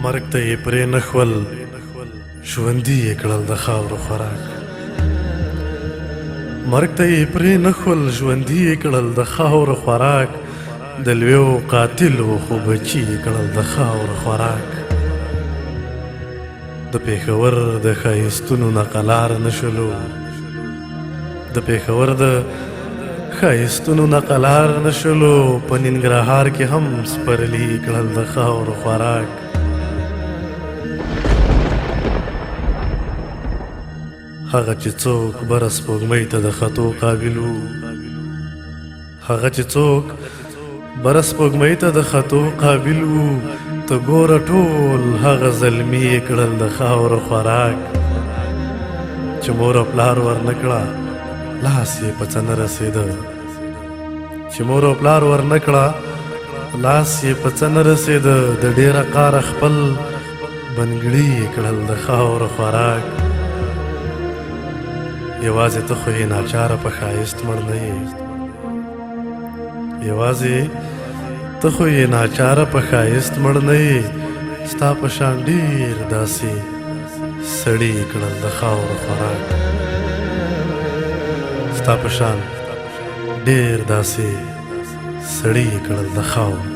مرګ ته یې پرې نه ښول ژوندي یې کړل د خاورو خوراک مرګ ته یې پرې نه ښول ژوندي یې کړل د خاورو خوراک د لویو قاتلو خو بچي یې کړل د خاورو خوراک د پېښور د ښایستونو نه قلار نه شلو د پېښور د ښایستونو نه قلار نه شلو په ننګرهار کې هم سپرلي کړل د خاورو خوراک هغه چې څوک بره سپوږمۍ ته د ختو قابل وو هغه چې څوک بره سپوږمۍ ته د ختو قابل وو ته ګوره ټول هغه زلمي یې کړل د خاورو خوراک چې مور او پلار ورنه کړه لاس یې په څه نه رسېده چې مور او پلار ورنه کړه لاس یې په څه نه رسېده د ډېره قاره خپل بنګړي یې کړل د خاورو خوراک یوازې ته خو یې ناچاره په ښایست مړ نه یې یوازې ته خو یې ناچاره په ښایست مړ نه یې ستا په شان ډېر داسې سړي یې کړل د خاورو خوراک ستا په شان ډېر داسې سړي یې کړل د خاورو